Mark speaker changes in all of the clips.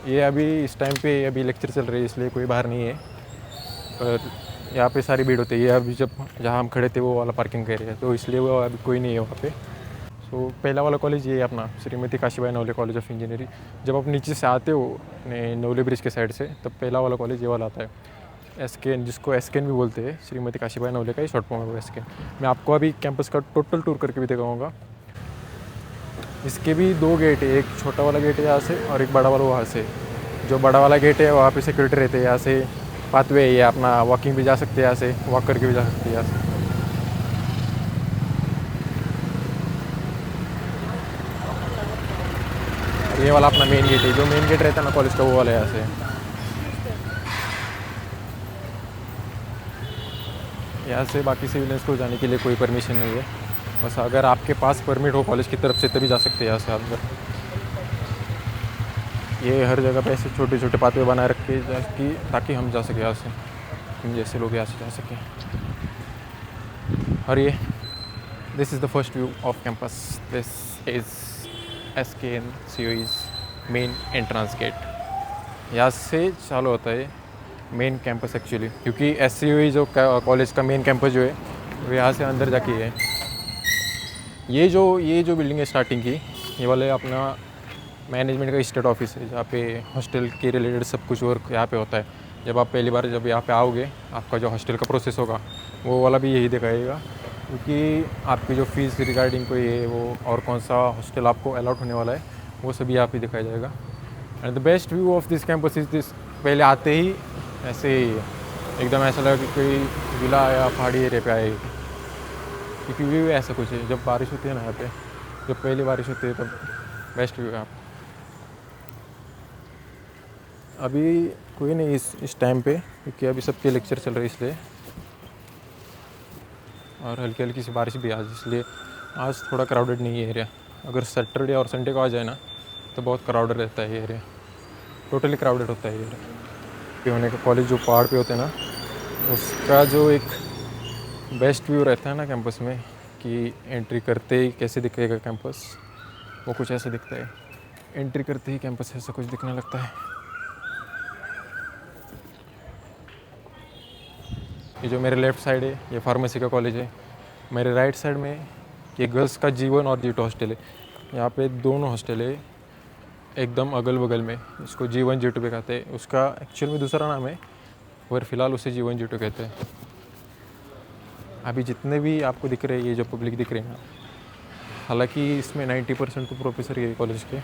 Speaker 1: ये अभी इस टाइम पे अभी लेक्चर चल रही है इसलिए कोई बाहर नहीं है, पर यहाँ पे सारी भीड़ होती है। ये अभी जब जहाँ हम खड़े थे वो वाला पार्किंग एरिया है, तो इसलिए वो अभी कोई नहीं है वहाँ पे। सो पहला वाला कॉलेज ये है अपना Shrimati Kashibai Navale college of engineering. जब आप नीचे से आते हो अपने नवले ब्रिज के साइड से, तब पहला वाला कॉलेज ये वाला आता है, एसकेएन, जिसको एसकेएन भी बोलते हैं। श्रीमती काशीबाई नवले का ही शॉर्ट फॉर्म है वो एसकेएन। मैं आपको अभी कैंपस का टोटल टूर करके भी दिखाऊंगा। इसके भी 2 गेट है, एक छोटा वाला गेट है यहाँ से और एक बड़ा वाला वहाँ से। जो बड़ा वाला गेट है वहाँ पे सिक्योरिटी रहते हैं, यहाँ से पाथवे है, अपना वॉकिंग भी जा सकते हैं, यहाँ से वॉक करके भी जा सकते हैं यहाँ से। और ये वाला अपना मेन गेट है, जो मेन गेट रहता है ना कॉलेज का, वो वाला यहाँ से। यहाँ से बाकी सिविलियंस को जाने के लिए कोई परमिशन नहीं है, बस अगर आपके पास परमिट हो कॉलेज की तरफ से तभी जा सकते हैं यहाँ से अंदर। ये हर जगह पे ऐसे छोटे छोटे पाथवे बनाए रखे ताकि हम जा सकें यहाँ से, हम जैसे लोग यहाँ से जा सकें। और ये this is the first view of campus. This is SKN-COE's main entrance gate. यहाँ से चालू होता है मेन कैंपस एक्चुअली, क्योंकि SCOE जो कॉलेज का मेन कैंपस जो है वो यहाँ से अंदर जाके है। ये जो बिल्डिंग है स्टार्टिंग की, ये वाले अपना मैनेजमेंट का स्टेट ऑफिस है, जहाँ पे हॉस्टल के रिलेटेड सब कुछ वर्क यहाँ पे होता है। जब आप पहली बार जब यहाँ पे आओगे, आपका जो हॉस्टल का प्रोसेस होगा वो वाला भी यही दिखाएगा, क्योंकि आपकी जो फीस रिगार्डिंग कोई है वो और कौन सा हॉस्टल आपको अलॉट होने वाला है वो सभी यहाँ पे दिखाया जाएगा। And the best view of this campus is this. पहले आते ही ऐसे एकदम ऐसा लगा कि कोई विला या पहाड़ी एरिया पे आए, क्योंकि व्यू ऐसा कुछ है। जब बारिश होती है ना यहाँ पे, जब पहली बारिश होती है तब बेस्ट व्यू है। आप अभी कोई नहीं इस टाइम पे, क्योंकि अभी सबके लेक्चर चल रहे हैं इसलिए, और हल्की हल्की सी बारिश भी आज, इसलिए आज थोड़ा क्राउडेड नहीं है एरिया। अगर सैटरडे और संडे को आ जाए ना तो बहुत क्राउडेड रहता है ये एरिया, टोटली क्राउडेड होता है ये एरिया। पे होने का कॉलेज जो पहाड़ पे होते हैं ना, उसका जो एक बेस्ट व्यू रहता है ना कैंपस में, कि एंट्री करते ही कैसे दिखेगा कैंपस, वो कुछ ऐसा दिखता है। एंट्री करते ही कैंपस ऐसा कुछ दिखने लगता है। ये जो मेरे लेफ़्ट साइड है ये फार्मेसी का कॉलेज है। मेरे राइट साइड में ये गर्ल्स का G1 और G2 हॉस्टल है। यहाँ पे दोनों हॉस्टल है एकदम अगल बगल में। इसको G1 G2 पे कहते हैं, उसका एक्चुअल में दूसरा नाम है, पर फिलहाल उसे G1 G2 कहते हैं। अभी जितने भी आपको दिख रहे हैं, ये जो पब्लिक दिख रहे हैं ना, हालांकि इसमें 90% तो प्रोफेसर ही है कॉलेज के।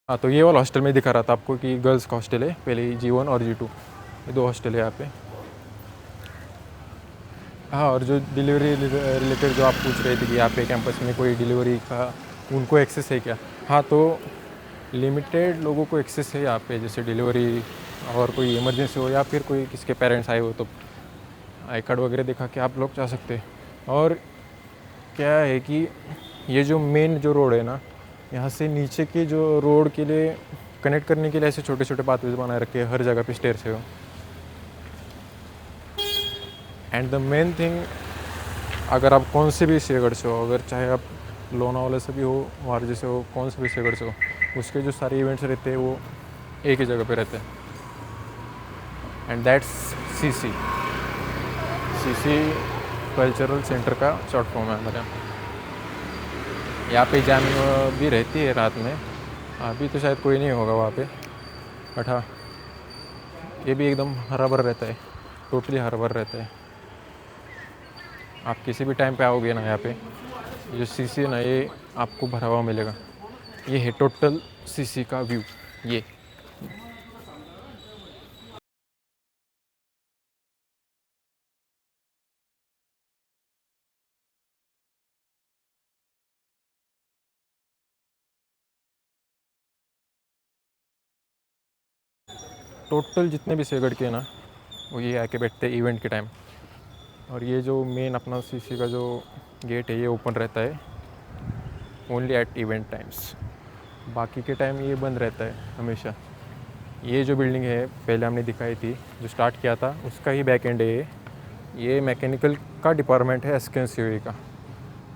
Speaker 1: हाँ, तो ये वाला हॉस्टल में दिखा रहा था आपको कि गर्ल्स का हॉस्टल है, पहले G1 और G2, ये 2 हॉस्टल है यहाँ पे। हाँ, और जो डिलीवरी रिलेटेड जो आप पूछ रहे थे कि यहाँ पे कैंपस में कोई डिलीवरी का उनको एक्सेस है क्या? हाँ, तो लिमिटेड लोगों को एक्सेस है यहाँ पे, जैसे डिलीवरी और कोई इमरजेंसी हो या फिर कोई किसी के पेरेंट्स आए हो तो आई कार्ड वगैरह दिखा के आप लोग जा सकते हैं। और क्या है कि ये जो मेन जो रोड है ना, यहाँ से नीचे के जो रोड के लिए कनेक्ट करने के लिए ऐसे छोटे छोटे पाथवेज बनाए रखे हैं हर जगह पे स्टेयर से हो। एंड द मेन थिंग, अगर आप कौन से भी शेगढ़ से हो, अगर चाहे आप लोनावाला से भी हो, वारजे से हो, कौन से भी शेगढ़ से हो, उसके जो सारे इवेंट्स रहते हैं वो एक ही जगह पे रहते हैं। And that's CC cultural centre का शॉर्ट फॉर्म है हमारे यहाँ पे। जाम भी रहती है रात में, अभी तो शायद कोई नहीं होगा वहाँ पे, बट हाँ ये भी एकदम हरा भरा रहता है, टोटली हरा भरा रहता है। आप किसी भी टाइम पे आओगे ना यहाँ पे, जो CC है ना ये आपको भरा हुआ मिलेगा। ये है टोटल CC का व्यू। ये टोटल जितने भी शेगढ़ के हैं ना, वो ये आके बैठते हैं इवेंट के टाइम। और ये जो मेन अपना CC का जो गेट है ये ओपन रहता है ओनली एट इवेंट टाइम्स, बाकी के टाइम ये बंद रहता है हमेशा। ये जो बिल्डिंग है पहले हमने दिखाई थी, जो स्टार्ट किया था, उसका ही बैक एंड है। ये मैकेनिकल का डिपार्टमेंट है SKCOE का,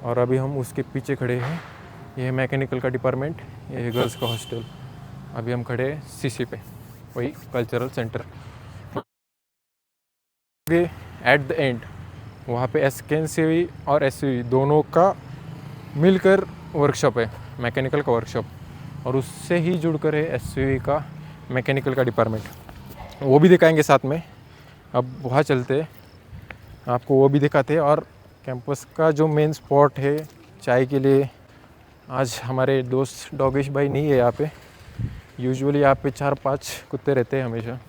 Speaker 1: और अभी हम उसके पीछे खड़े हैं। ये है मैकेनिकल का डिपार्टमेंट, ये है गर्ल्स का हॉस्टल। अभी हम खड़े हैं CC पे, वही कल्चरल सेंटर के एट द एंड। वहाँ पे SKCOE और SCOE दोनों का मिलकर वर्कशॉप है, मैकेनिकल का वर्कशॉप, और उससे ही जुड़कर है SCOE का मैकेनिकल का डिपार्टमेंट। वो भी दिखाएंगे साथ में। अब वहाँ चलते, आपको वो भी दिखाते। और कैंपस का जो मेन स्पॉट है चाय के लिए, आज हमारे दोस्त डॉगेश भाई नहीं है यहाँ पे। यूजुअली यहाँ पे 4-5 कुत्ते रहते हैं हमेशा।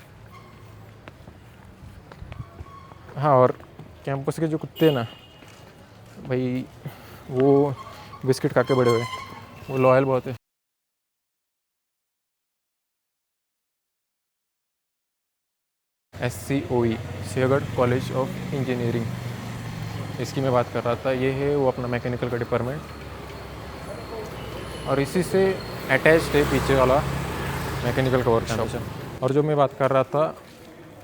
Speaker 1: हाँ, और कैंपस के जो कुत्ते हैं ना भाई, वो बिस्किट खा के बड़े हुए, वो लॉयल बहुत है। SCOE, Sinhagad college of engineering, इसकी मैं बात कर रहा था। ये है वो अपना मैकेनिकल का डिपार्टमेंट, और इसी से अटैच्ड है पीछे वाला मैकेनिकल का वर्कशॉप। और जो मैं बात कर रहा था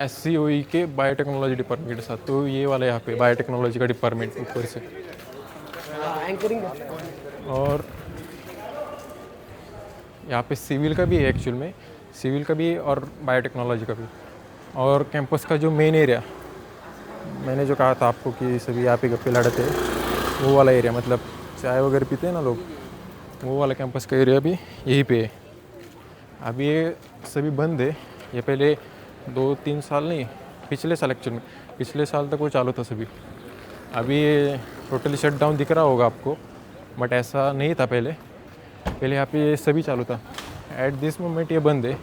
Speaker 1: SCOE के बायोटेक्नोलॉजी डिपार्टमेंट के साथ, तो ये वाला यहाँ पे बायोटेक्नोलॉजी का डिपार्टमेंट ऊपर से। और यहाँ पे सिविल का भी है, एक्चुअल में सिविल का भी है और बायोटेक्नोलॉजी का भी। और कैंपस का जो मेन एरिया, मैंने जो कहा था आपको कि सभी यहाँ पे गप्पे लड़ते हैं, वो वाला एरिया, मतलब चाय वगैरह पीते हैं ना लोग, वो वाला कैंपस का एरिया भी यहीं पे है। अभी ये सभी बंद है। ये पहले 2-3 साल नहीं, पिछले साल एक्चुअल में, पिछले साल तक वो चालू था सभी। अभी ये टोटली शट डाउन दिख रहा होगा आपको, बट ऐसा नहीं था पहले। पहले यहाँ पे ये सभी चालू था। एट दिस मोमेंट ये बंद है,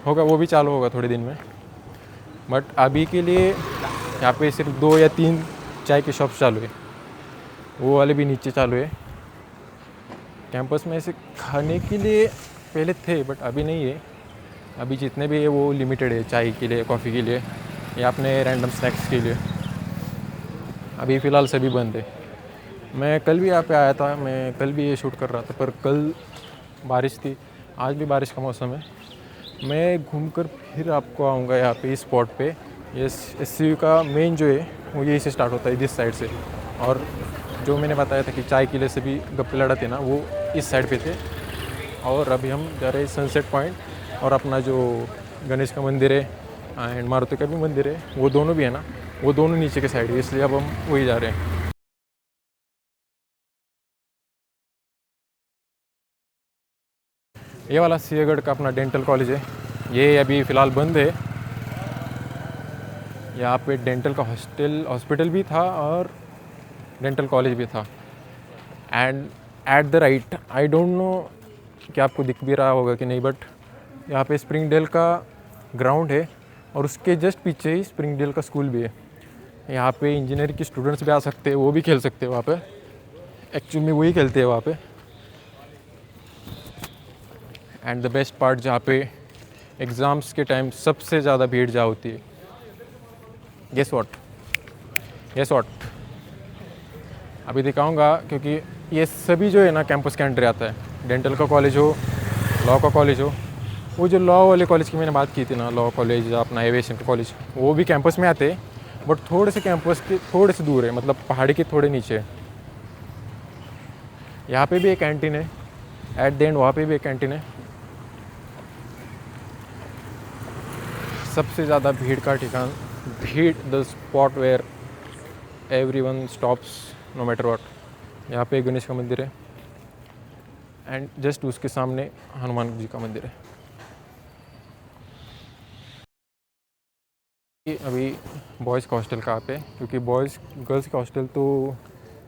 Speaker 1: होगा वो भी चालू होगा थोड़े दिन में। बट अभी के लिए यहाँ पे सिर्फ 2 या 3 चाय के शॉप्स चालू है, वो वाले भी नीचे चालू है। कैंपस में ऐसे खाने के लिए पहले थे, बट अभी नहीं है। अभी जितने भी है वो लिमिटेड है, चाय के लिए, कॉफ़ी के लिए, या अपने रैंडम स्नैक्स के लिए। अभी फ़िलहाल सभी बंद है। मैं कल भी यहाँ पे आया था, मैं कल भी ये शूट कर रहा था, पर कल बारिश थी, आज भी बारिश का मौसम है। मैं घूमकर फिर आपको आऊँगा यहाँ पे इस स्पॉट पे। ये SCOE का मेन जो है वो यहीं से स्टार्ट होता है, इस साइड से। और जो मैंने बताया था कि चाय के लिए सभी गप्पे लड़ाते ना, वो इस साइड पे थे। और अभी हम जा रहे हैं सनसेट पॉइंट, और अपना जो गणेश का मंदिर है एंड मारुति का भी मंदिर है, वो दोनों भी है ना, वो दोनों नीचे के साइड है, इसलिए अब हम वही जा रहे हैं। ये वाला सिंहगढ़ का अपना डेंटल कॉलेज है, ये अभी फ़िलहाल बंद है। यहाँ पे डेंटल का हॉस्पिटल भी था और डेंटल कॉलेज भी था। And at the right, I don't know कि आपको दिख भी रहा होगा कि नहीं, बट यहाँ पे स्प्रिंगडेल का ग्राउंड है, और उसके जस्ट पीछे ही स्प्रिंगडेल का स्कूल भी है। यहाँ पे इंजीनियरिंग के स्टूडेंट्स भी आ सकते हैं, वो भी खेल सकते हैं वहाँ पे। एक्चुअली में वही खेलते हैं वहाँ पे। एंड द बेस्ट पार्ट, जहाँ पे एग्ज़ाम्स के टाइम सबसे ज़्यादा भीड़ जहाँ होती है, गेस व्हाट, अभी दिखाऊंगा। क्योंकि ये सभी जो है ना कैंपस के अंडर आता है। डेंटल का कॉलेज हो, लॉ का कॉलेज हो, वो जो लॉ वाले कॉलेज की मैंने बात की थी ना, लॉ कॉलेज, अपना एविएशन का कॉलेज, वो भी कैंपस में आते हैं, बट थोड़े से कैंपस के थोड़े से दूर है, मतलब पहाड़ी के थोड़े नीचे है। यहाँ पे भी एक कैंटीन है, एट द एंड वहाँ पे भी एक कैंटीन है। सबसे ज़्यादा भीड़ का ठिकान, भीड़, the spot where everyone stops no matter what. यहाँ पे गणेश का मंदिर है, एंड जस्ट उसके सामने हनुमान जी का मंदिर है। अभी बॉयज़ का हॉस्टल कहाँ पे, क्योंकि गर्ल्स का हॉस्टल तो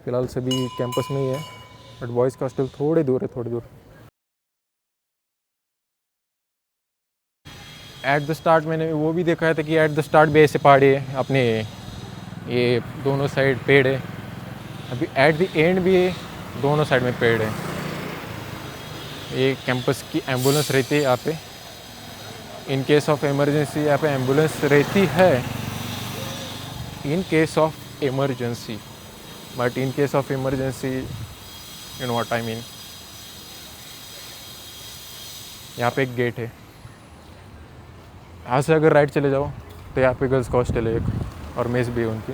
Speaker 1: फ़िलहाल सभी कैंपस में ही है, बट बॉयज़ का हॉस्टल थोड़े दूर है, थोड़ी दूर। एट द स्टार्ट मैंने वो भी देखा था कि एट द स्टार्ट भी ऐसे पहाड़ी है, अपने ये दोनों साइड पेड़ है। अभी एट द एंड भी है, दोनों साइड में पेड़ है। ये कैंपस की एम्बुलेंस रहती है यहाँ पे, इन केस ऑफ इमरजेंसी यहाँ पे एम्बुलेंस रहती है, in case of emergency. But in case of emergency, you know what I mean. यहाँ पे एक गेट है, यहाँ से अगर राइट चले जाओ तो यहाँ पे गर्ल्स का हॉस्टल है एक, और मेस भी है उनकी।